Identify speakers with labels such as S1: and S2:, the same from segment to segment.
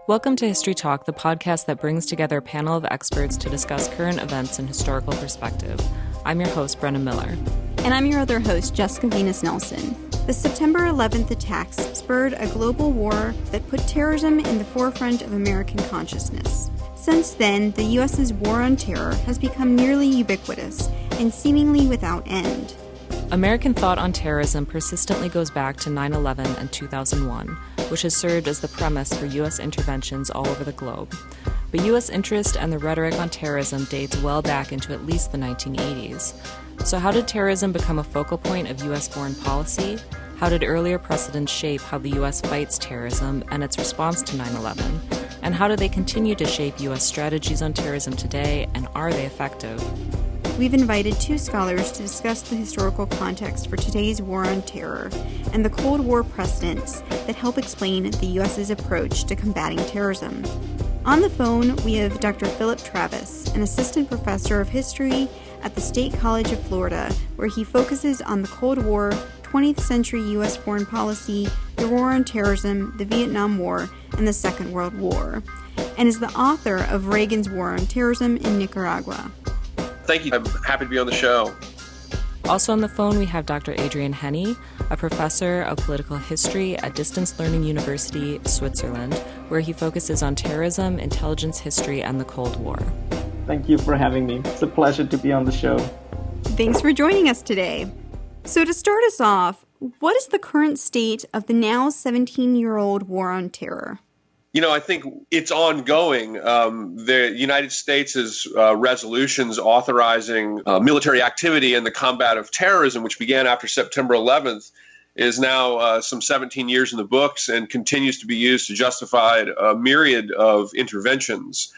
S1: Welcome to History Talk, the podcast that brings together a panel of experts to discuss current events in historical perspective. I'm your host, Brenna Miller.
S2: And I'm your other host, Jessica Viñas-Nelson. The September 11th attacks spurred a global war that put terrorism in the forefront of American consciousness. Since then, the U.S.'s war on terror has become nearly ubiquitous and seemingly without end.
S1: American thought on terrorism persistently goes back to 9/11 and 2001, which has served as the premise for U.S. interventions all over the globe. But U.S. interest and the rhetoric on terrorism dates well back into at least the 1980s. So how did terrorism become a focal point of U.S. foreign policy? How did earlier precedents shape how the U.S. fights terrorism and its response to 9/11? And how do they continue to shape U.S. strategies on terrorism today, and are they effective?
S2: We've invited two scholars to discuss the historical context for today's war on terror and the Cold War precedents that help explain the U.S.'s approach to combating terrorism. On the phone, we have Dr. Philip Travis, an assistant professor of history at the State College of Florida, where he focuses on the Cold War, 20th century U.S. foreign policy, the war on terrorism, the Vietnam War, and the Second World War, and is the author of Reagan's War on Terrorism in Nicaragua.
S3: Thank you. I'm happy to be on the show.
S1: Also on the phone, we have Dr. Adrian Hänni, a professor of political history at Distance Learning University, Switzerland, where he focuses on terrorism, intelligence history, and the Cold War.
S4: Thank you for having me. It's a pleasure to be on the show.
S2: Thanks for joining us today. So to start us off, what is the current state of the now 17-year-old war on terror?
S3: You know, I think it's ongoing. The United States' resolutions authorizing military activity in the combat of terrorism, which began after September 11th, is now some 17 years in the books and continues to be used to justify a myriad of interventions.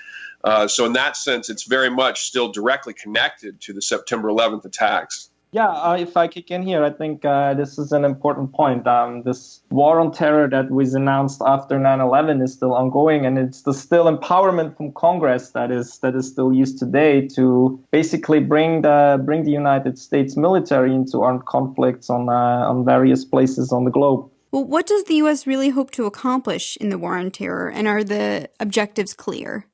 S3: So in that sense, it's very much still directly connected to the September 11th attacks.
S4: Yeah, if I kick in here, I think this is an important point. This war on terror that was announced after 9/11 is still ongoing, and it's the still empowerment from Congress that is still used today to basically bring the United States military into armed conflicts on various places on the globe.
S2: Well, what does the U.S. really hope to accomplish in the war on terror, and are the objectives clear?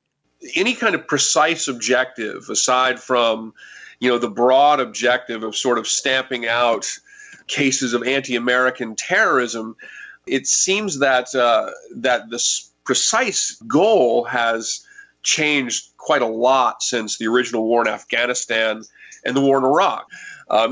S3: Any kind of precise objective, aside from the broad objective of sort of stamping out cases of anti-American terrorism, it seems that this precise goal has changed quite a lot since the original war in Afghanistan and the war in Iraq.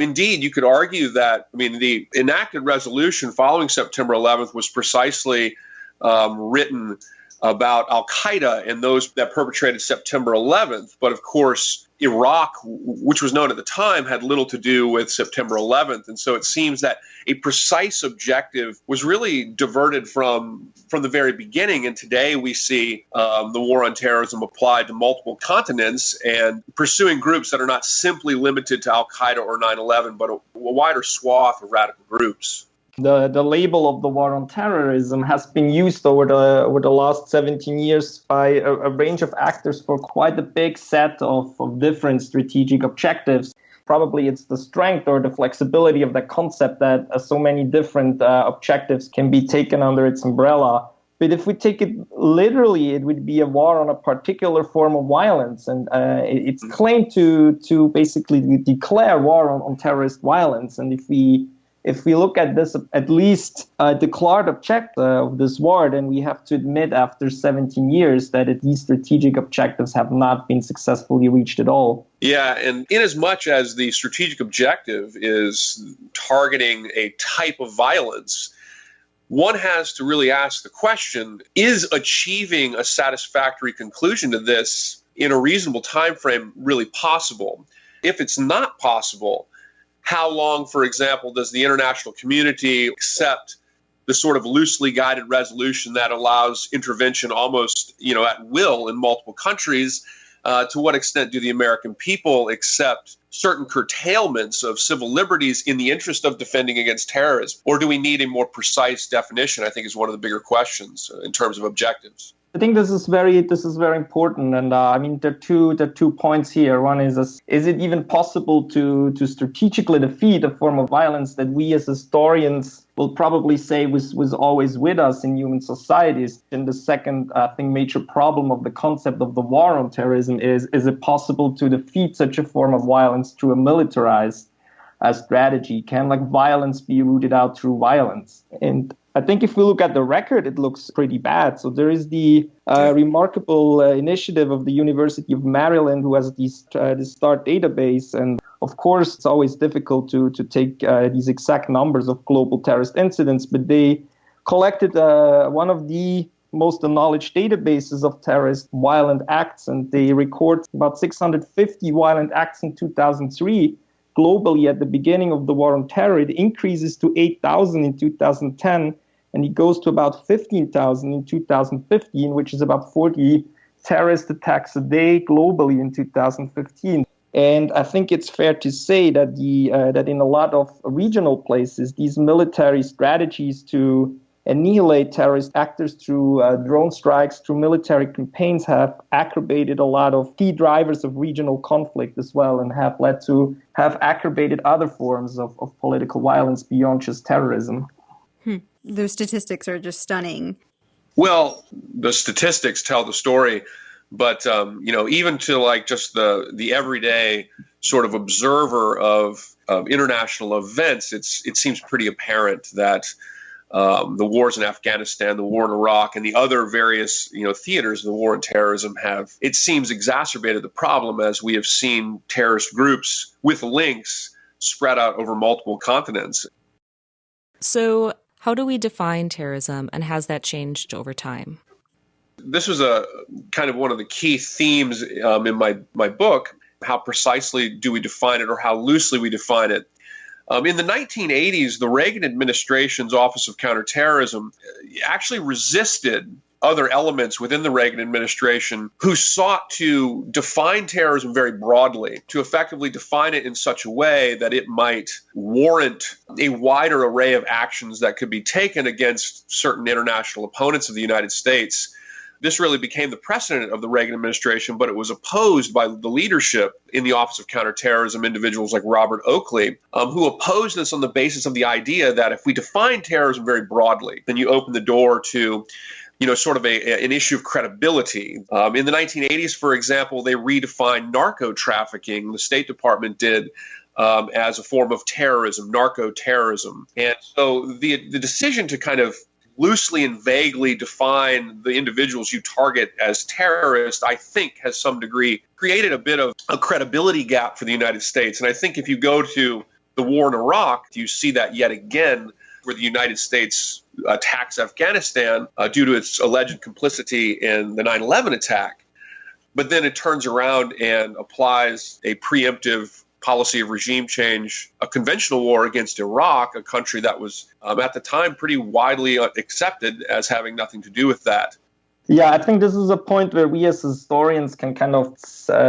S3: Indeed, you could argue that, the enacted resolution following September 11th was precisely written about Al-Qaeda and those that perpetrated September 11th. But of course, Iraq, which was known at the time, had little to do with September 11th. And so it seems that a precise objective was really diverted from the very beginning. And today we see the war on terrorism applied to multiple continents and pursuing groups that are not simply limited to Al-Qaeda or 9/11, but a wider swath of radical groups.
S4: The label of the war on terrorism has been used over the last 17 years by a range of actors for quite a big set of different strategic objectives. Probably it's the strength or the flexibility of the concept that so many different objectives can be taken under its umbrella. But if we take it literally, it would be a war on a particular form of violence. And it's claimed to basically declare war on terrorist violence. And if we look at this, at least declared objective of this war, then we have to admit after 17 years that these strategic objectives have not been successfully reached at all.
S3: Yeah, and in as much as the strategic objective is targeting a type of violence, one has to really ask the question, is achieving a satisfactory conclusion to this in a reasonable time frame really possible? If it's not possible, how long, for example, does the international community accept the sort of loosely guided resolution that allows intervention almost, at will in multiple countries? To what extent do the American people accept certain curtailments of civil liberties in the interest of defending against terrorism? Or do we need a more precise definition, I think is one of the bigger questions in terms of objectives.
S4: I think this is very important, and I mean there are two points here. One is it even possible to strategically defeat a form of violence that we as historians will probably say was always with us in human societies? And the second, I think, major problem of the concept of the war on terrorism is it possible to defeat such a form of violence through a militarized strategy? Can violence be rooted out through violence? And I think if we look at the record, it looks pretty bad. So there is the remarkable initiative of the University of Maryland, who has this START database. And of course, it's always difficult to take these exact numbers of global terrorist incidents, but they collected one of the most acknowledged databases of terrorist violent acts, and they record about 650 violent acts in 2003. Globally, at the beginning of the war on terror, it increases to 8,000 in 2010, and it goes to about 15,000 in 2015, which is about 40 terrorist attacks a day globally in 2015. And I think it's fair to say that that in a lot of regional places, these military strategies to annihilate terrorist actors through drone strikes, through military campaigns, have aggravated a lot of key drivers of regional conflict as well, and have aggravated other forms of political violence beyond just terrorism.
S2: Those statistics are just stunning.
S3: Well, the statistics tell the story, but even to just the everyday sort of observer of international events, it seems pretty apparent that the wars in Afghanistan, the war in Iraq, and the other various theaters of the war on terrorism have, it seems, exacerbated the problem, as we have seen terrorist groups with links spread out over multiple continents.
S1: So how do we define terrorism, and has that changed over time?
S3: This was a kind of one of the key themes in my book. How precisely do we define it, or how loosely we define it? In the 1980s, the Reagan administration's Office of Counterterrorism actually resisted other elements within the Reagan administration who sought to define terrorism very broadly, to effectively define it in such a way that it might warrant a wider array of actions that could be taken against certain international opponents of the United States. This really became the precedent of the Reagan administration, but it was opposed by the leadership in the Office of Counterterrorism, individuals like Robert Oakley, who opposed this on the basis of the idea that if we define terrorism very broadly, then you open the door to sort of an issue of credibility. In the 1980s, for example, they redefined narco trafficking. The State Department did as a form of terrorism, narco-terrorism. And so the decision to kind of loosely and vaguely define the individuals you target as terrorists, I think, has some degree created a bit of a credibility gap for the United States. And I think if you go to the war in Iraq, you see that yet again, where the United States attacks Afghanistan due to its alleged complicity in the 9/11 attack. But then it turns around and applies a preemptive policy of regime change, a conventional war against Iraq, a country that was at the time pretty widely accepted as having nothing to do with that.
S4: Yeah, I think this is a point where we as historians can kind of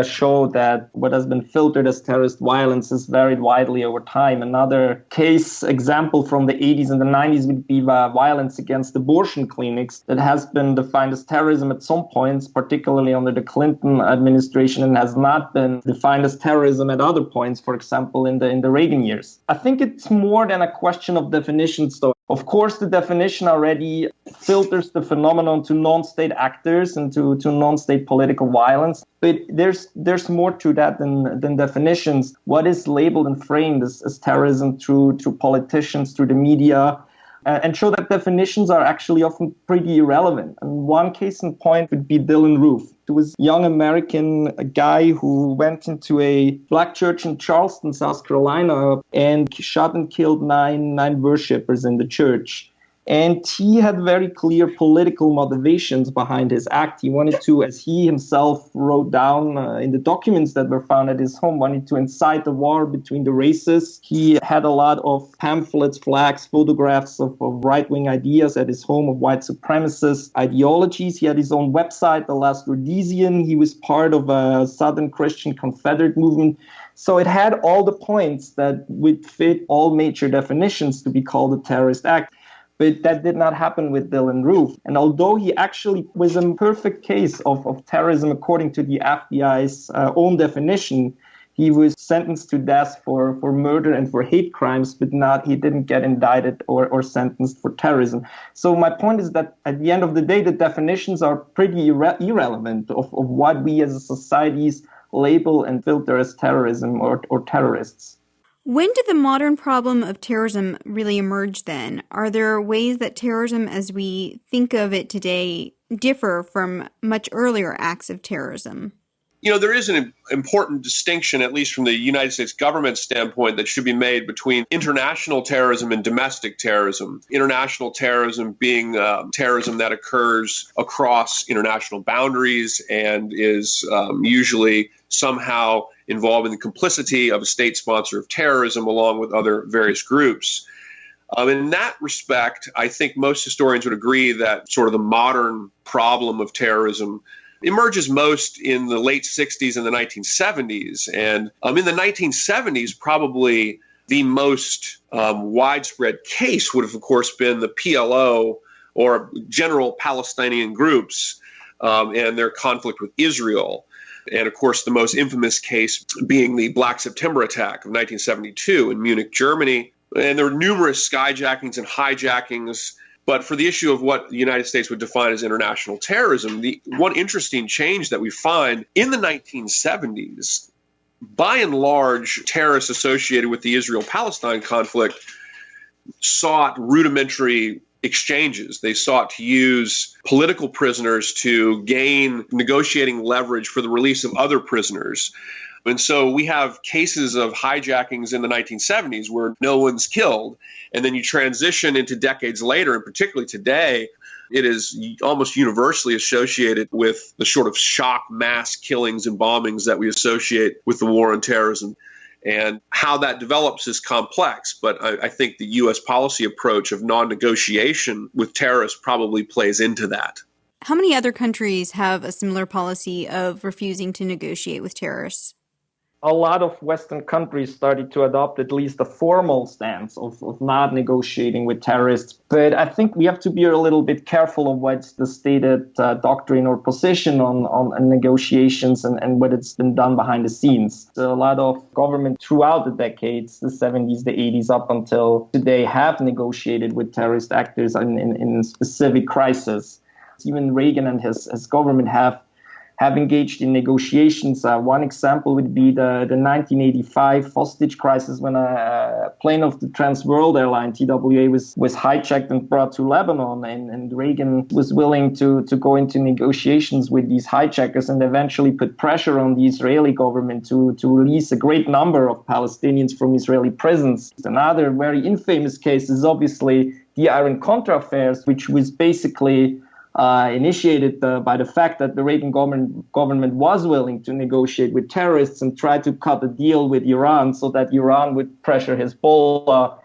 S4: show that what has been filtered as terrorist violence has varied widely over time. Another case example from the 80s and the 90s would be violence against abortion clinics that has been defined as terrorism at some points, particularly under the Clinton administration, and has not been defined as terrorism at other points, for example, in the Reagan years. I think it's more than a question of definitions, though. Of course, the definition already filters the phenomenon to non-state actors and to non-state political violence. But there's more to that than definitions. What is labeled and framed as terrorism through politicians, through the media, and show that definitions are actually often pretty irrelevant. And one case in point would be Dylan Roof. He was a young American guy who went into a black church in Charleston, South Carolina, and shot and killed nine worshippers in the church. And he had very clear political motivations behind his act. He wanted to, as he himself wrote down in the documents that were found at his home, wanted to incite a war between the races. He had a lot of pamphlets, flags, photographs of right-wing ideas at his home of white supremacist ideologies. He had his own website, The Last Rhodesian. He was part of a Southern Christian Confederate movement. So it had all the points that would fit all major definitions to be called a terrorist act. But that did not happen with Dylann Roof. And although he actually was a perfect case of terrorism according to the FBI's own definition, he was sentenced to death for murder and for hate crimes, but he didn't get indicted or sentenced for terrorism. So my point is that at the end of the day, the definitions are pretty irrelevant of what we as a societies label and filter as terrorism or terrorists.
S2: When did the modern problem of terrorism really emerge then? Are there ways that terrorism as we think of it today differ from much earlier acts of terrorism?
S3: There is an important distinction, at least from the United States government standpoint, that should be made between international terrorism and domestic terrorism. International terrorism being terrorism that occurs across international boundaries and is usually somehow involving the complicity of a state sponsor of terrorism along with other various groups. In that respect, I think most historians would agree that sort of the modern problem of terrorism emerges most in the late 60s and the 1970s. And in the 1970s, probably the most widespread case would have, of course, been the PLO or general Palestinian groups and their conflict with Israel. And, of course, the most infamous case being the Black September attack of 1972 in Munich, Germany. And there were numerous skyjackings and hijackings. But for the issue of what the United States would define as international terrorism, the one interesting change that we find in the 1970s, by and large, terrorists associated with the Israel-Palestine conflict sought rudimentary exchanges. They sought to use political prisoners to gain negotiating leverage for the release of other prisoners. And so we have cases of hijackings in the 1970s where no one's killed. And then you transition into decades later, and particularly today, it is almost universally associated with the sort of shock mass killings and bombings that we associate with the war on terrorism. And how that develops is complex, but I think the U.S. policy approach of non-negotiation with terrorists probably plays into that.
S2: How many other countries have a similar policy of refusing to negotiate with terrorists?
S4: A lot of Western countries started to adopt at least a formal stance of not negotiating with terrorists. But I think we have to be a little bit careful of what's the stated doctrine or position on negotiations and what it's been done behind the scenes. So a lot of government throughout the decades, the 70s, the 80s, up until today, have negotiated with terrorist actors in specific crises. Even Reagan and his government have engaged in negotiations. One example would be the 1985 hostage crisis when a plane of the Trans World Airline, TWA, was hijacked and brought to Lebanon. And Reagan was willing to go into negotiations with these hijackers and eventually put pressure on the Israeli government to release a great number of Palestinians from Israeli prisons. Another very infamous case is obviously the Iran-Contra affairs, which was basically initiated by the fact that the Reagan government was willing to negotiate with terrorists and try to cut a deal with Iran so that Iran would pressure Hezbollah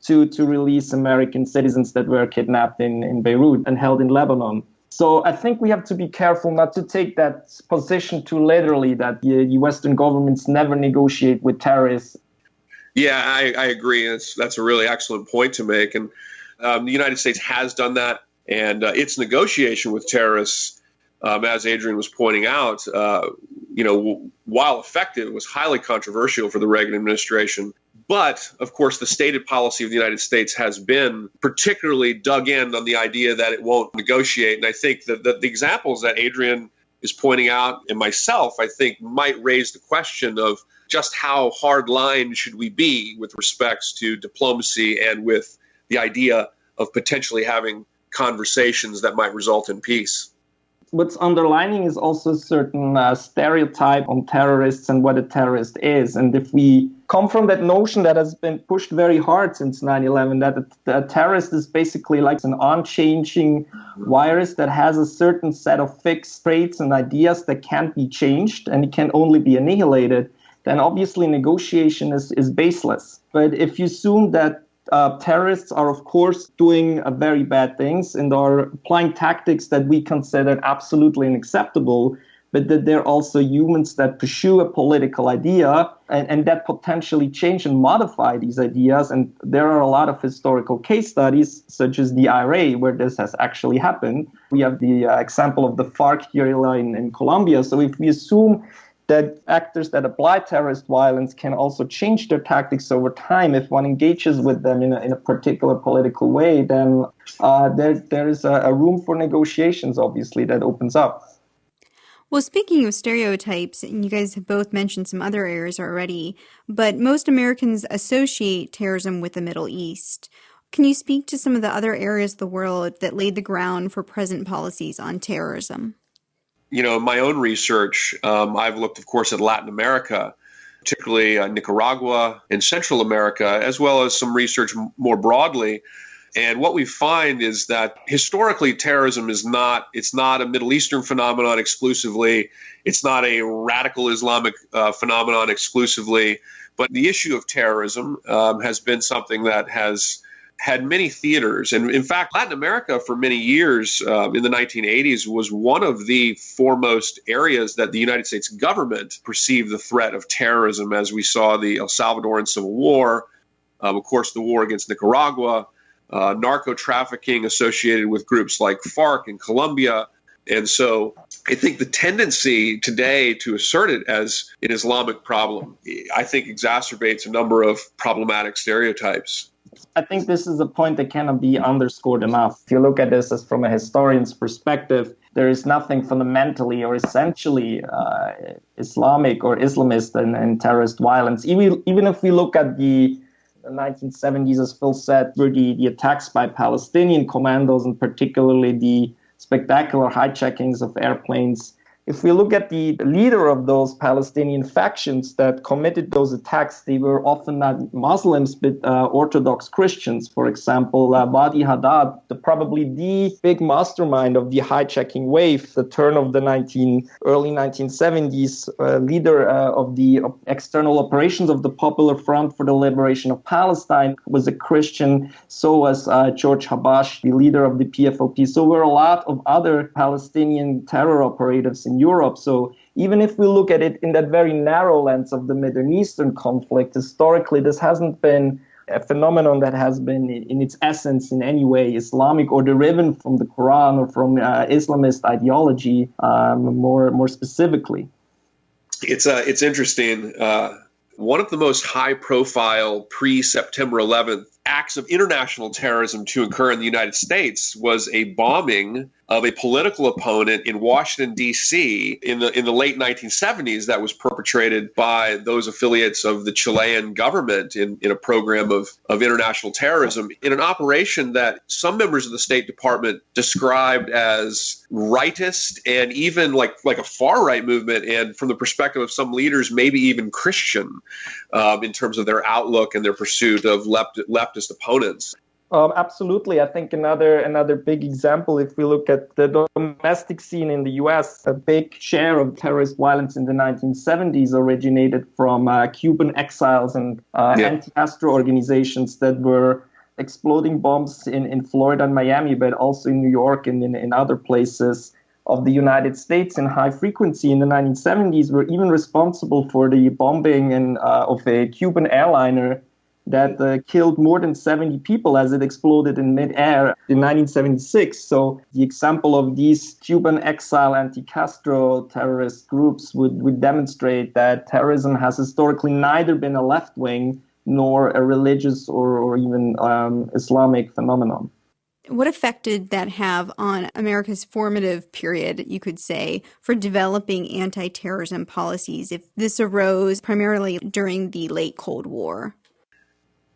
S4: to release American citizens that were kidnapped in Beirut and held in Lebanon. So I think we have to be careful not to take that position too literally, that the Western governments never negotiate with terrorists.
S3: Yeah, I agree. That's a really excellent point to make. And the United States has done that. And its negotiation with terrorists, as Adrian was pointing out, while effective, was highly controversial for the Reagan administration. But, of course, the stated policy of the United States has been particularly dug in on the idea that it won't negotiate. And I think that the examples that Adrian is pointing out, and myself, I think, might raise the question of just how hard-line should we be with respects to diplomacy and with the idea of potentially having conversations that might result in peace.
S4: What's underlining is also a certain stereotype on terrorists and what a terrorist is. And if we come from that notion that has been pushed very hard since 9/11, that a terrorist is basically like an unchanging virus that has a certain set of fixed traits and ideas that can't be changed and it can only be annihilated, then obviously negotiation is baseless. But if you assume that terrorists are, of course, doing very bad things and are applying tactics that we consider absolutely unacceptable, but that they're also humans that pursue a political idea and that potentially change and modify these ideas. And there are a lot of historical case studies, such as the IRA, where this has actually happened. We have the example of the FARC guerrilla in Colombia. So if we assume that actors that apply terrorist violence can also change their tactics over time if one engages with them in a particular political way, then there is a room for negotiations, obviously, that opens up.
S2: Well, speaking of stereotypes, and you guys have both mentioned some other areas already, but most Americans associate terrorism with the Middle East. Can you speak to some of the other areas of the world that laid the ground for present policies on terrorism?
S3: You know, in my own research, I've looked, of course, at Latin America, particularly Nicaragua and Central America, as well as some research more broadly. And what we find is that historically terrorism it's not a Middle Eastern phenomenon exclusively. It's not a radical Islamic phenomenon exclusively. But the issue of terrorism has been something that has had many theaters. And in fact, Latin America for many years in the 1980s was one of the foremost areas that the United States government perceived the threat of terrorism, as we saw the El Salvadoran Civil War, of course, the war against Nicaragua, narco trafficking associated with groups like FARC in Colombia. And so I think the tendency today to assert it as an Islamic problem, I think exacerbates a number of problematic stereotypes.
S4: I think this is a point that cannot be underscored enough. If you look at this as from a historian's perspective, there is nothing fundamentally or essentially Islamic or Islamist in terrorist violence. Even if we look at the 1970s, as Phil said, were the attacks by Palestinian commandos, and particularly the spectacular hijackings of airplanes. If we look at the leader of those Palestinian factions that committed those attacks, they were often not Muslims, but Orthodox Christians. For example, Wadi Haddad, probably the big mastermind of the hijacking wave, the turn of the early 1970s, leader of the external operations of the Popular Front for the Liberation of Palestine, was a Christian. So was George Habash, the leader of the PFLP. So were a lot of other Palestinian terror operatives in Europe. So even if we look at it in that very narrow lens of the Middle Eastern conflict, historically, this hasn't been a phenomenon that has been in its essence in any way Islamic or deriven from the Quran or from Islamist ideology more specifically.
S3: It's interesting. One of the most high-profile pre-September 11th acts of international terrorism to occur in the United States was a bombing of a political opponent in Washington, D.C. in the late 1970s that was perpetrated by those affiliates of the Chilean government in a program of international terrorism, in an operation that some members of the State Department described as rightist and even like a far-right movement, and from the perspective of some leaders, maybe even Christian in terms of their outlook and their pursuit of leftist opponents.
S4: Absolutely. I think another big example, if we look at the domestic scene in the U.S., a big share of terrorist violence in the 1970s originated from Cuban exiles and anti-Castro organizations that were exploding bombs in Florida and Miami, but also in New York and in other places of the United States in high frequency in the 1970s, were even responsible for the bombing of a Cuban airliner that killed more than 70 people as it exploded in midair in 1976. So the example of these Cuban exile anti-Castro terrorist groups would demonstrate that terrorism has historically neither been a left-wing nor a religious or even Islamic phenomenon.
S2: What effect did that have on America's formative period, you could say, for developing anti-terrorism policies, if this arose primarily during the late Cold War?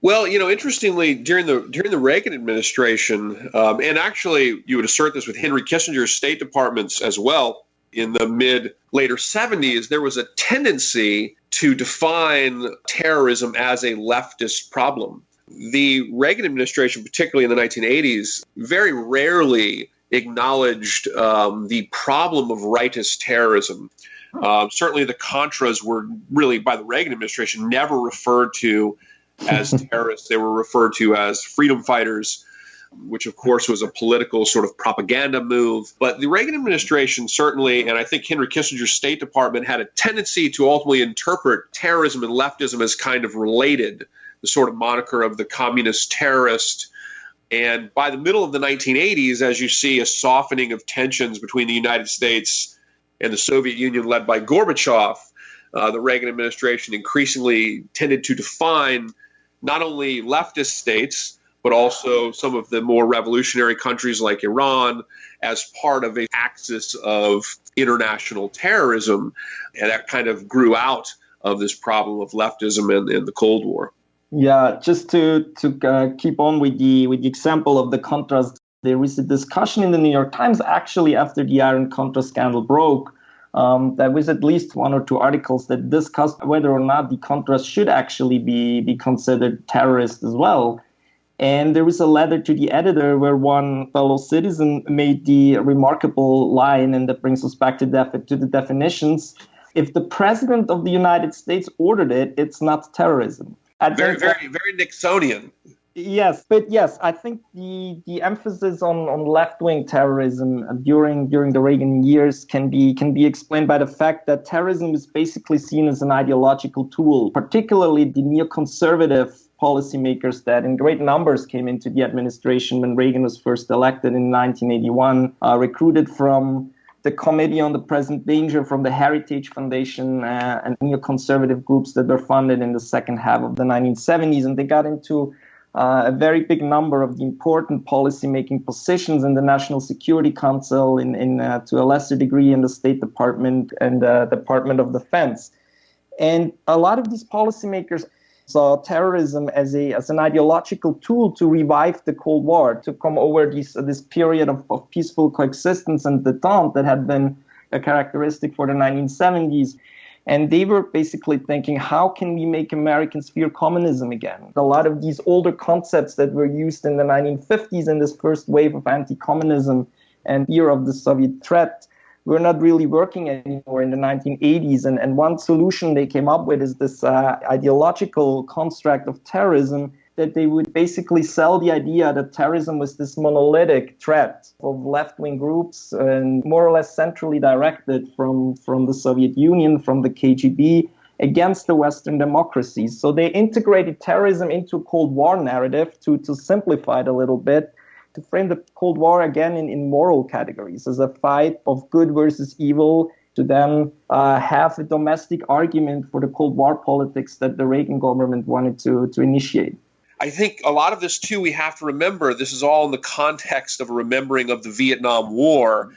S3: Well, interestingly, during the Reagan administration, and actually you would assert this with Henry Kissinger's State Departments as well, in the later 70s, there was a tendency to define terrorism as a leftist problem. The Reagan administration, particularly in the 1980s, very rarely acknowledged the problem of rightist terrorism. Certainly the Contras were really, by the Reagan administration, never referred to as terrorists. They were referred to as freedom fighters. which of course was a political sort of propaganda move. But the Reagan administration certainly, and I think Henry Kissinger's State Department, had a tendency to ultimately interpret terrorism and leftism as kind of related, the sort of moniker of the communist terrorist. And by the middle of the 1980s, as you see a softening of tensions between the United States and the Soviet Union led by Gorbachev, the Reagan administration increasingly tended to define not only leftist states, but also some of the more revolutionary countries like Iran as part of an axis of international terrorism. And that kind of grew out of this problem of leftism and the Cold War.
S4: Yeah, just to keep on with the example of the Contras, there was a discussion in the New York Times actually after the Iran-Contra scandal broke. There was at least one or two articles that discussed whether or not the Contras should actually be considered terrorists as well. And there was a letter to the editor where one fellow citizen made the remarkable line, and that brings us back to the definitions. If the president of the United States ordered it, it's not terrorism.
S3: Very Nixonian.
S4: Yes, but yes, I think the emphasis on left-wing terrorism during the Reagan years can be explained by the fact that terrorism is basically seen as an ideological tool, particularly the neoconservative policymakers that in great numbers came into the administration when Reagan was first elected in 1981, recruited from the Committee on the Present Danger, from the Heritage Foundation, and neoconservative groups that were funded in the second half of the 1970s. And they got into a very big number of the important policymaking positions in the National Security Council, to a lesser degree in the State Department and the Department of Defense. And a lot of these policymakers saw terrorism as an ideological tool to revive the Cold War, to come over this period of peaceful coexistence and détente that had been a characteristic for the 1970s. And they were basically thinking, how can we make Americans fear communism again? A lot of these older concepts that were used in the 1950s in this first wave of anti-communism and fear of the Soviet threat were not really working anymore in the 1980s. And one solution they came up with is this ideological construct of terrorism, that they would basically sell the idea that terrorism was this monolithic threat of left-wing groups and more or less centrally directed from the Soviet Union, from the KGB, against the Western democracies. So they integrated terrorism into a Cold War narrative to simplify it a little bit, to frame the Cold War again in moral categories, as a fight of good versus evil, to then have a domestic argument for the Cold War politics that the Reagan government wanted to initiate.
S3: I think a lot of this, too, we have to remember, this is all in the context of a remembering of the Vietnam War.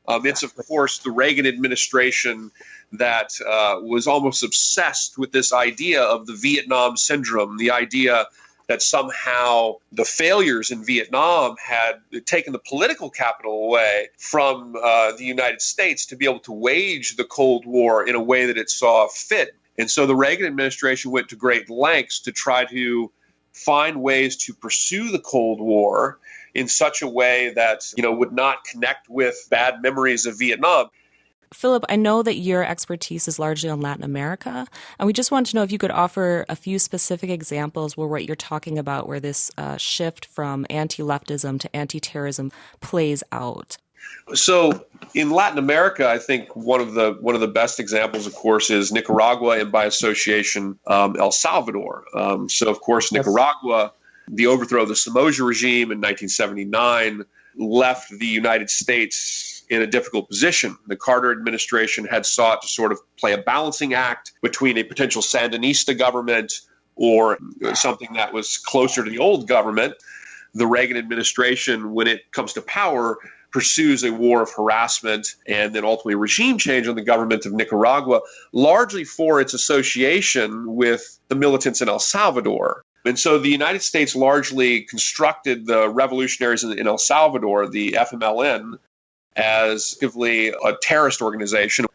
S3: It's, of course, the Reagan administration that was almost obsessed with this idea of the Vietnam syndrome, the idea that somehow the failures in Vietnam had taken the political capital away from the United States to be able to wage the Cold War in a way that it saw fit. And so the Reagan administration went to great lengths to try to find ways to pursue the Cold War in such a way that, would not connect with bad memories of Vietnam.
S1: Philip, I know that your expertise is largely on Latin America, and we just wanted to know if you could offer a few specific examples where what you're talking about, where this shift from anti-leftism to anti-terrorism plays out.
S3: So in Latin America, I think one of the best examples, of course, is Nicaragua, and by association, El Salvador. So, of course, Nicaragua, the overthrow of the Somoza regime in 1979 left the United States in a difficult position. The Carter administration had sought to sort of play a balancing act between a potential Sandinista government or something that was closer to the old government. The Reagan administration, when it comes to power, pursues a war of harassment and then ultimately regime change on the government of Nicaragua, largely for its association with the militants in El Salvador. And so the United States largely constructed the revolutionaries in El Salvador, the FMLN, as effectively a terrorist organization.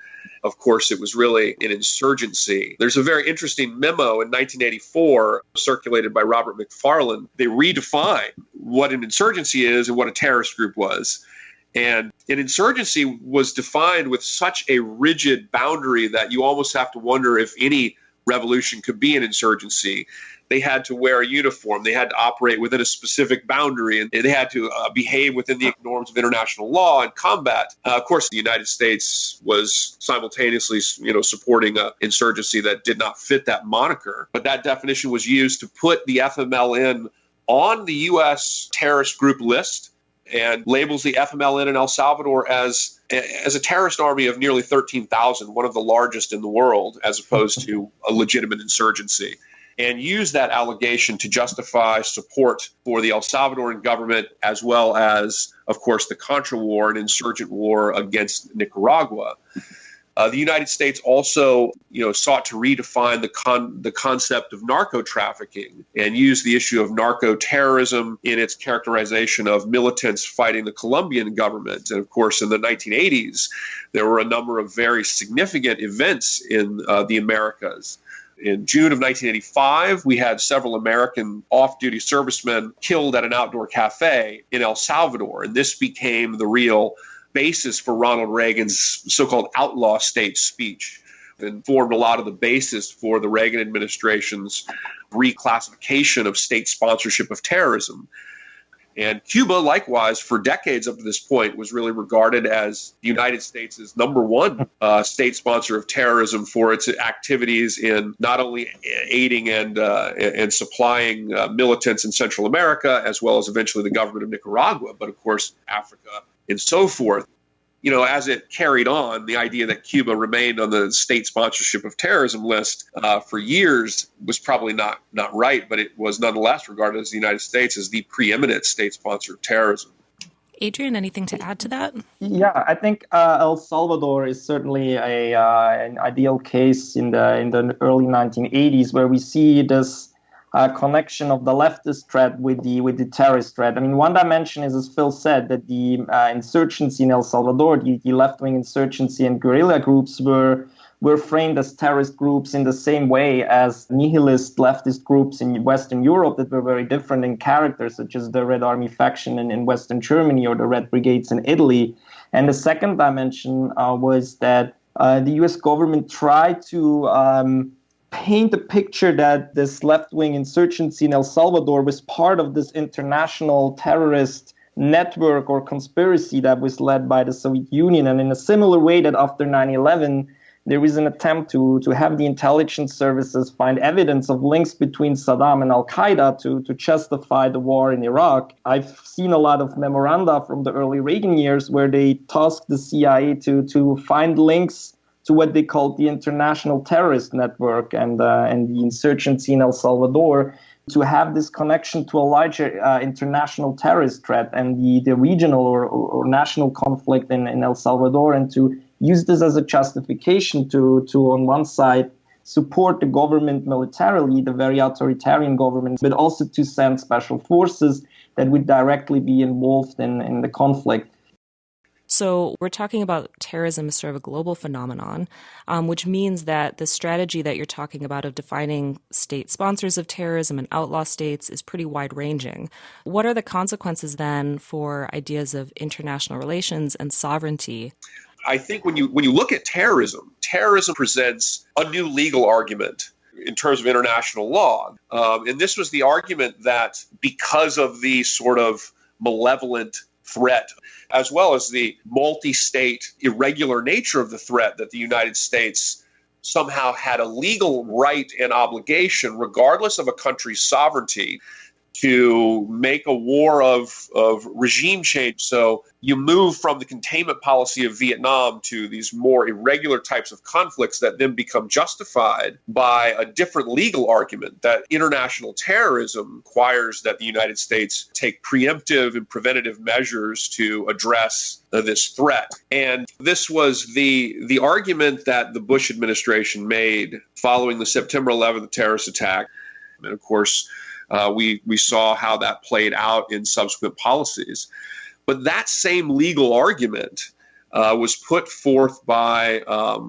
S3: Of course, it was really an insurgency. There's a very interesting memo in 1984 circulated by Robert McFarland. They redefined what an insurgency is and what a terrorist group was. And an insurgency was defined with such a rigid boundary that you almost have to wonder if any revolution could be an insurgency. they had to wear a uniform. They had to operate within a specific boundary, and they had to behave within the norms of international law and combat. Of course, the United States was simultaneously, supporting an insurgency that did not fit that moniker. But that definition was used to put the FMLN on the U.S. terrorist group list and labels the FMLN in El Salvador as a terrorist army of nearly 13,000, one of the largest in the world, as opposed to a legitimate insurgency, and use that allegation to justify support for the El Salvadoran government, as well as, of course, the Contra War, an insurgent war against Nicaragua. The United States also, sought to redefine the concept of narco trafficking and use the issue of narco terrorism in its characterization of militants fighting the Colombian government. And of course, in the 1980s, there were a number of very significant events in the Americas. In June of 1985, we had several American off-duty servicemen killed at an outdoor cafe in El Salvador, and this became the real basis for Ronald Reagan's so-called outlaw state speech, and formed a lot of the basis for the Reagan administration's reclassification of state sponsorship of terrorism. And Cuba, likewise, for decades up to this point, was really regarded as the United States' number one state sponsor of terrorism for its activities in not only aiding and supplying militants in Central America, as well as eventually the government of Nicaragua, but of course Africa and so forth. As it carried on, the idea that Cuba remained on the state sponsorship of terrorism list for years was probably not right, but it was nonetheless regarded as the United States as the preeminent state sponsor of terrorism.
S1: Adrian, anything to add to that?
S4: Yeah, I think El Salvador is certainly an ideal case in the early 1980s, where we see this connection of the leftist threat with the terrorist threat. I mean, one dimension is, as Phil said, that the insurgency in El Salvador, the left-wing insurgency and guerrilla groups were framed as terrorist groups in the same way as nihilist leftist groups in Western Europe that were very different in character, such as the Red Army faction in Western Germany or the Red Brigades in Italy. And the second dimension was that the U.S. government tried to paint a picture that this left-wing insurgency in El Salvador was part of this international terrorist network or conspiracy that was led by the Soviet Union. And in a similar way that after 9/11, there was an attempt to have the intelligence services find evidence of links between Saddam and Al-Qaeda to justify the war in Iraq. I've seen a lot of memoranda from the early Reagan years where they tasked the CIA to find links to what they called the international terrorist network and the insurgency in El Salvador, to have this connection to a larger international terrorist threat and the regional or national conflict in El Salvador, and to use this as a justification to on one side support the government militarily, the very authoritarian government, but also to send special forces that would directly be involved in the conflict.
S1: So we're talking about terrorism as sort of a global phenomenon, which means that the strategy that you're talking about of defining state sponsors of terrorism and outlaw states is pretty wide-ranging. What are the consequences then for ideas of international relations and sovereignty?
S3: I think when you look at terrorism presents a new legal argument in terms of international law. And this was the argument that because of the sort of malevolent threat, as well as the multi-state irregular nature of the threat, that the United States somehow had a legal right and obligation, regardless of a country's sovereignty, to make a war of regime change. So you move from the containment policy of Vietnam to these more irregular types of conflicts that then become justified by a different legal argument that international terrorism requires that the United States take preemptive and preventative measures to address this threat. And this was the argument that the Bush administration made following the September 11th terrorist attack. And of course, we saw how that played out in subsequent policies. But that same legal argument was put forth by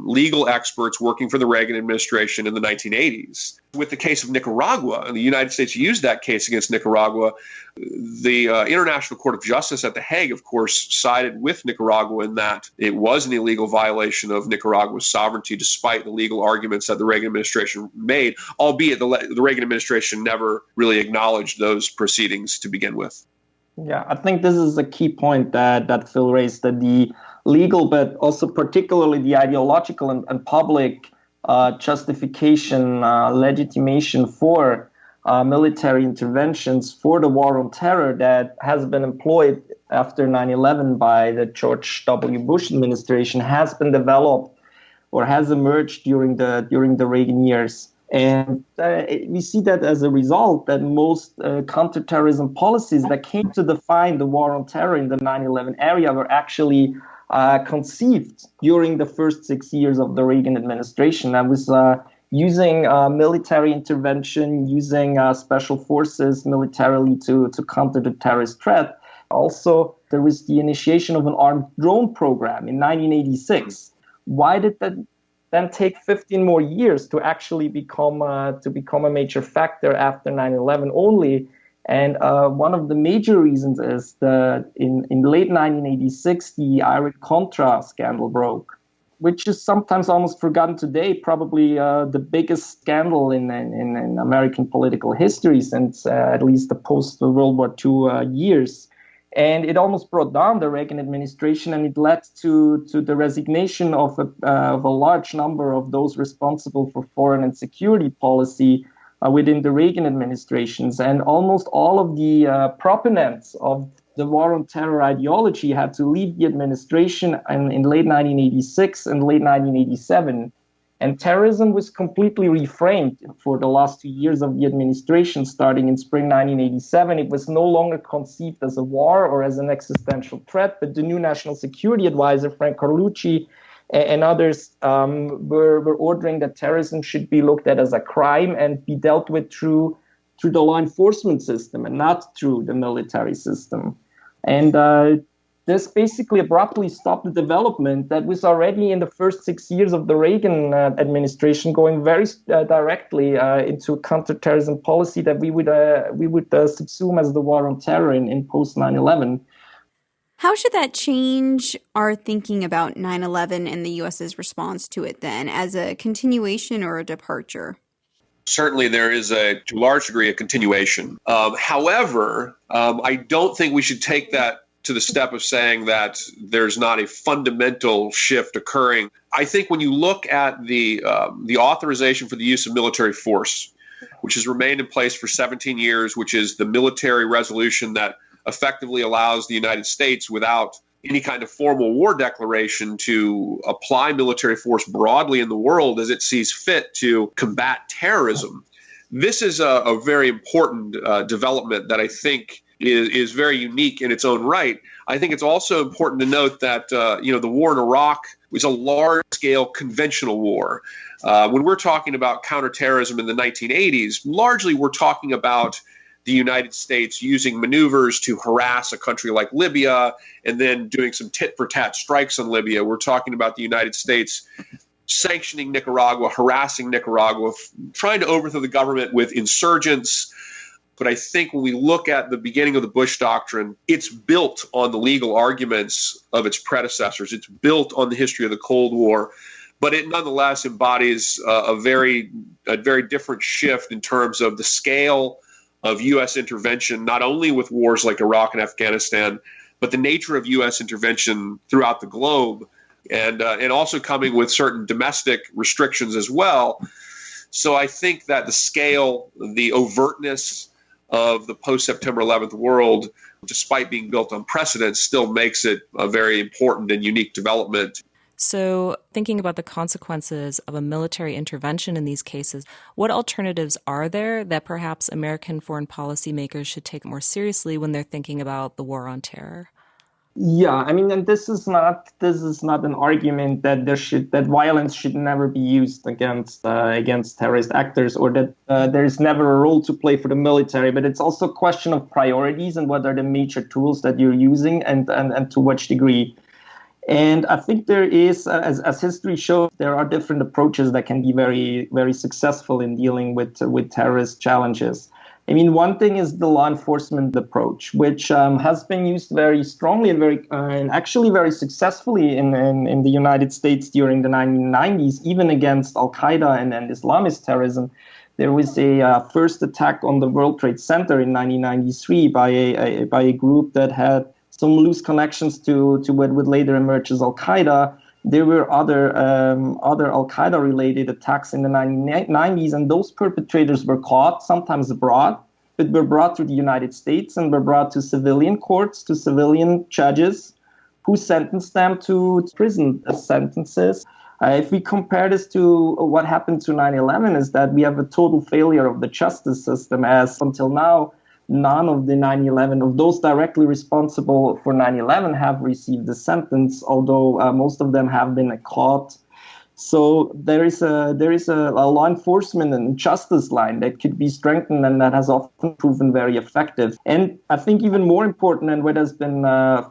S3: legal experts working for the Reagan administration in the 1980s. With the case of Nicaragua, and the United States used that case against Nicaragua, the International Court of Justice at The Hague, of course, sided with Nicaragua in that it was an illegal violation of Nicaragua's sovereignty, despite the legal arguments that the Reagan administration made, albeit the Reagan administration never really acknowledged those proceedings to begin with.
S4: Yeah, I think this is a key point that Phil raised, that the legal, but also particularly the ideological and public justification, legitimation for military interventions for the war on terror that has been employed after 9/11 by the George W. Bush administration has been developed or has emerged during the Reagan years. And we see that as a result that most counterterrorism policies that came to define the war on terror in the 9/11 area were actually conceived during the first 6 years of the Reagan administration. That was using military intervention, using special forces militarily to counter the terrorist threat. Also, there was the initiation of an armed drone program in 1986. Why did that then take 15 more years to actually become a major factor after 9/11 only? And one of the major reasons is that in late 1986, the Iran-Contra scandal broke, which is sometimes almost forgotten today, probably the biggest scandal in American political history since at least the post-World War II years. And it almost brought down the Reagan administration, and it led to the resignation of a large number of those responsible for foreign and security policy within the Reagan administrations. And almost all of the proponents of the war on terror ideology had to leave the administration in late 1986 and late 1987. And terrorism was completely reframed for the last 2 years of the administration, starting in spring 1987. It was no longer conceived as a war or as an existential threat, but the new National Security Advisor, Frank Carlucci, and others were ordering that terrorism should be looked at as a crime and be dealt with through the law enforcement system and not through the military system. And this basically abruptly stopped the development that was already in the first 6 years of the Reagan administration going very directly into a counterterrorism policy that we would subsume as the war on terror in post 9/11.
S2: How should that change our thinking about 9/11 and the U.S.'s response to it then, as a continuation or a departure?
S3: Certainly there is to a large degree, a continuation. However, I don't think we should take that to the step of saying that there's not a fundamental shift occurring. I think when you look at the authorization for the use of military force, which has remained in place for 17 years, which is the military resolution that effectively allows the United States, without any kind of formal war declaration, to apply military force broadly in the world as it sees fit to combat terrorism. This is a very important development that I think is very unique in its own right. I think it's also important to note that the war in Iraq was a large-scale conventional war. When we're talking about counterterrorism in the 1980s, largely we're talking about the United States using maneuvers to harass a country like Libya and then doing some tit-for-tat strikes on Libya. We're talking about the United States sanctioning Nicaragua, harassing Nicaragua, trying to overthrow the government with insurgents. But I think when we look at the beginning of the Bush Doctrine, it's built on the legal arguments of its predecessors. It's built on the history of the Cold War. But it nonetheless embodies a very different shift in terms of the scale of U.S. intervention, not only with wars like Iraq and Afghanistan, but the nature of U.S. intervention throughout the globe, and also coming with certain domestic restrictions as well. So I think that the scale, the overtness of the post-September 11th world, despite being built on precedents, still makes it a very important and unique development.
S1: So thinking about the consequences of a military intervention in these cases, what alternatives are there that perhaps American foreign policy makers should take more seriously when they're thinking about the war on terror?
S4: Yeah, I mean, and this is not an argument that that violence should never be used against terrorist actors, or that there is never a role to play for the military. But it's also a question of priorities and what are the major tools that you're using and to which degree. And I think there is, as history shows, there are different approaches that can be very, very successful in dealing with terrorist challenges. I mean, one thing is the law enforcement approach, which has been used very strongly and actually very successfully in the United States during the 1990s, even against Al-Qaeda and Islamist terrorism. There was a first attack on the World Trade Center in 1993 by a group that had some loose connections to what would later emerge as Al-Qaeda. There were other Al-Qaeda-related attacks in the 1990s, and those perpetrators were caught, sometimes abroad, but were brought to the United States and were brought to civilian courts, to civilian judges, who sentenced them to prison sentences. If we compare this to what happened to 9/11, is that we have a total failure of the justice system, as until now, none of the 9/11, of those directly responsible for 9/11 have received a sentence, although most of them have been caught. So there is a law enforcement and justice line that could be strengthened, and that has often proven very effective. And I think even more important, and what has been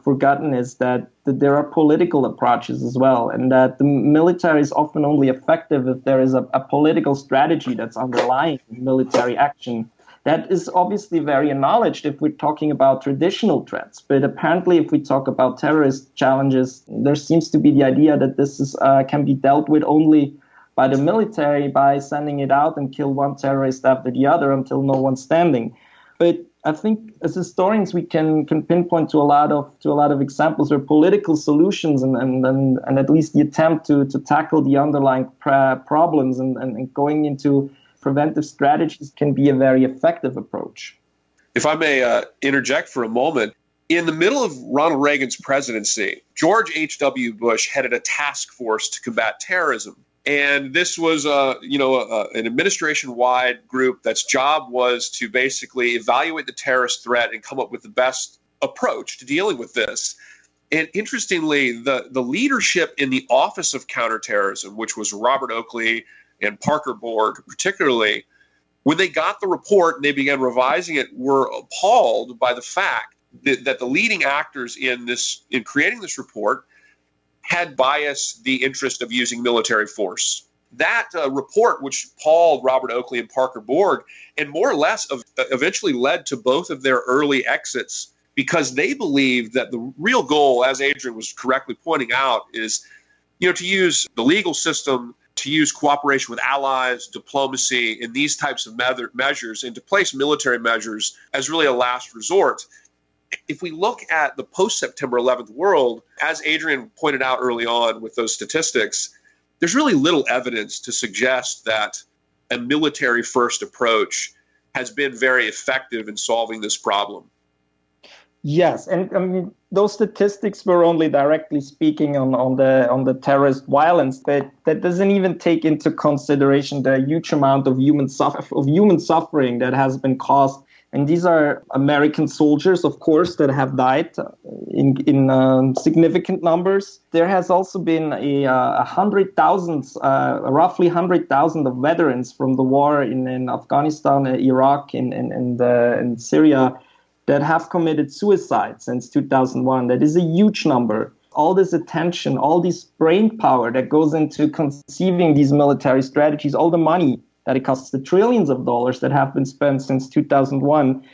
S4: forgotten, is that there are political approaches as well, and that the military is often only effective if there is a political strategy that's underlying military action. That is obviously very acknowledged if we're talking about traditional threats. But apparently, if we talk about terrorist challenges, there seems to be the idea that this can be dealt with only by the military, by sending it out and kill one terrorist after the other until no one's standing. But I think as historians, we can pinpoint to a lot of examples where political solutions and at least the attempt to tackle the underlying problems and going into preventive strategies can be a very effective approach.
S3: If I may interject for a moment, in the middle of Ronald Reagan's presidency, George H.W. Bush headed a task force to combat terrorism. And this was an administration-wide group that's job was to basically evaluate the terrorist threat and come up with the best approach to dealing with this. And interestingly, the leadership in the Office of Counterterrorism, which was Robert Oakley and Parker Borg particularly, when they got the report and they began revising it, were appalled by the fact that the leading actors in creating this report had biased the interest of using military force. That report, which appalled Robert Oakley and Parker Borg, and more or less eventually led to both of their early exits, because they believed that the real goal, as Adrian was correctly pointing out, is to use the legal system, to use cooperation with allies, diplomacy, and these types of measures, and to place military measures as really a last resort. If we look at the post-September 11th world, as Adrian pointed out early on with those statistics, there's really little evidence to suggest that a military-first approach has been very effective in solving this problem.
S4: Yes, and I mean, those statistics were only directly speaking on the terrorist violence, but that doesn't even take into consideration the huge amount of human suffering that has been caused. And these are American soldiers, of course, that have died in significant numbers. There has also been roughly 100,000 of veterans from the war in Afghanistan, Iraq, and Syria that have committed suicide since 2001. That is a huge number. All this attention, all this brain power that goes into conceiving these military strategies, all the money that it costs, the trillions of dollars that have been spent since 2001,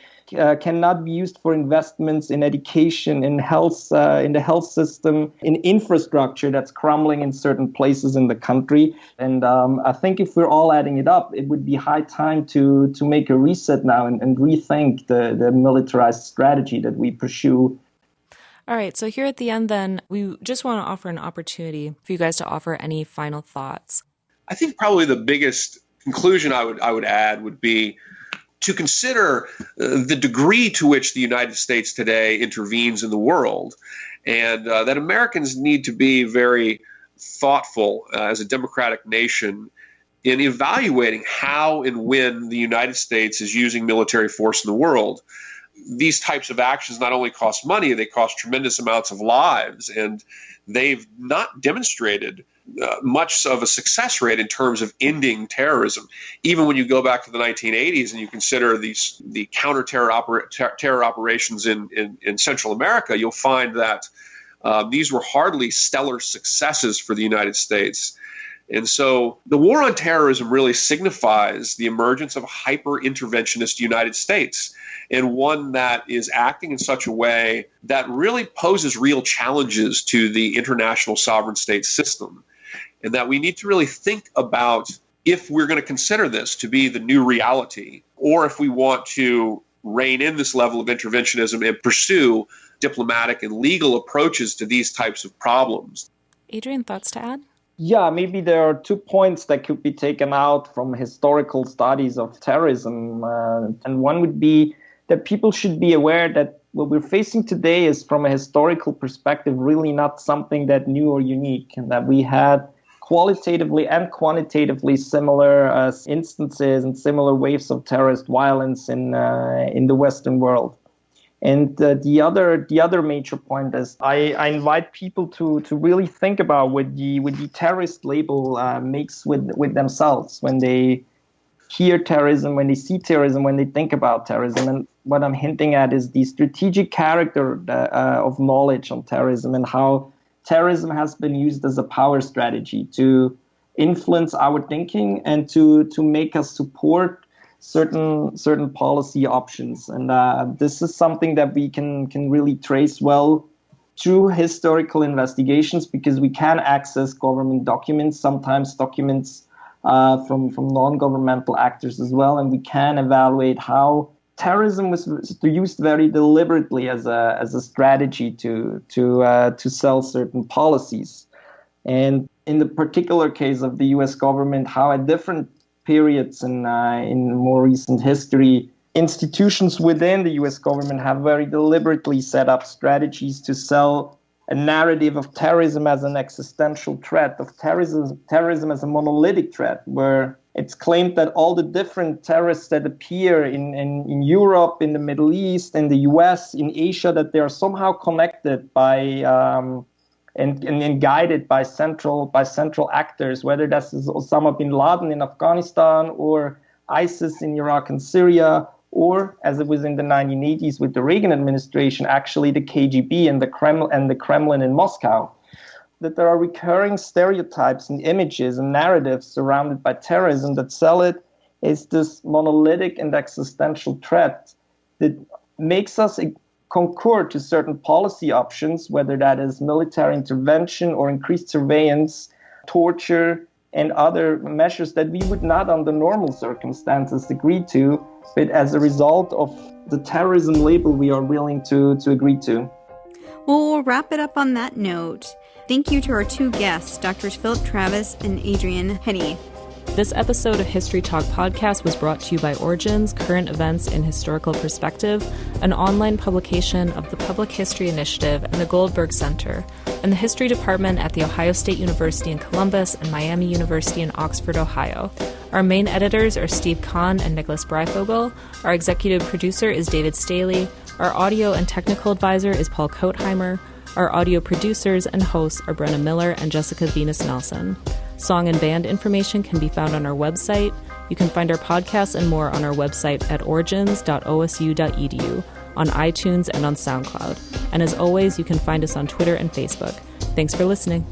S4: cannot be used for investments in education, in health, in the health system, in infrastructure that's crumbling in certain places in the country. And I think if we're all adding it up, it would be high time to make a reset now and rethink the militarized strategy that we pursue.
S1: All right, so here at the end then, we just want to offer an opportunity for you guys to offer any final thoughts.
S3: I think probably the biggest conclusion I would add would be to consider the degree to which the United States today intervenes in the world, and that Americans need to be very thoughtful as a democratic nation in evaluating how and when the United States is using military force in the world. These types of actions not only cost money, they cost tremendous amounts of lives, and they've not demonstrated much of a success rate in terms of ending terrorism. Even when you go back to the 1980s and you consider the counter-terror terror operations in Central America, you'll find that These were hardly stellar successes for the United States. And so the war on terrorism really signifies the emergence of a hyper-interventionist United States, and one that is acting in such a way that really poses real challenges to the international sovereign state system, and that we need to really think about if we're going to consider this to be the new reality, or if we want to rein in this level of interventionism and pursue diplomatic and legal approaches to these types of problems.
S1: Adrian, thoughts to add?
S4: Yeah, maybe there are 2 points that could be taken out from historical studies of terrorism. And one would be that people should be aware that what we're facing today is, from a historical perspective, really not something that new or unique, and that we had qualitatively and quantitatively similar instances and similar waves of terrorist violence in the Western world. And the other major point is I invite people to really think about what the terrorist label makes with themselves when they hear terrorism, when they see terrorism, when they think about terrorism. And what I'm hinting at is the strategic character of knowledge on terrorism, and how terrorism has been used as a power strategy to influence our thinking and to make us support certain policy options. And this is something that we can really trace well through historical investigations, because we can access government documents, sometimes documents from non-governmental actors as well, and we can evaluate how terrorism was used very deliberately as a strategy to sell certain policies. And in the particular case of the U.S. government, how at different periods in more recent history, institutions within the U.S. government have very deliberately set up strategies to sell a narrative of terrorism as an existential threat, of terrorism as a monolithic threat, where it's claimed that all the different terrorists that appear in Europe, in the Middle East, in the U.S., in Asia, that they are somehow connected by and guided by central actors, whether that's Osama bin Laden in Afghanistan or ISIS in Iraq and Syria, or, as it was in the 1980s with the Reagan administration, actually the KGB and the Kremlin in Moscow. That there are recurring stereotypes and images and narratives surrounded by terrorism that sell it as this monolithic and existential threat that makes us concur to certain policy options, whether that is military intervention or increased surveillance, torture, and other measures that we would not under normal circumstances agree to, but as a result of the terrorism label we are willing to agree to.
S2: Well, we'll wrap it up on that note. Thank you to our 2 guests, Drs. Philip Travis and Adrian Hänni.
S1: This episode of History Talk Podcast was brought to you by Origins, Current Events in Historical Perspective, an online publication of the Public History Initiative and the Goldberg Center, and the History Department at The Ohio State University in Columbus and Miami University in Oxford, Ohio. Our main editors are Steve Kahn and Nicholas Breifogel. Our executive producer is David Staley. Our audio and technical advisor is Paul Kotheimer. Our audio producers and hosts are Brenna Miller and Jessica Viñas-Nelson. Song and band information can be found on our website. You can find our podcasts and more on our website at origins.osu.edu, on iTunes and on SoundCloud. And as always, you can find us on Twitter and Facebook. Thanks for listening.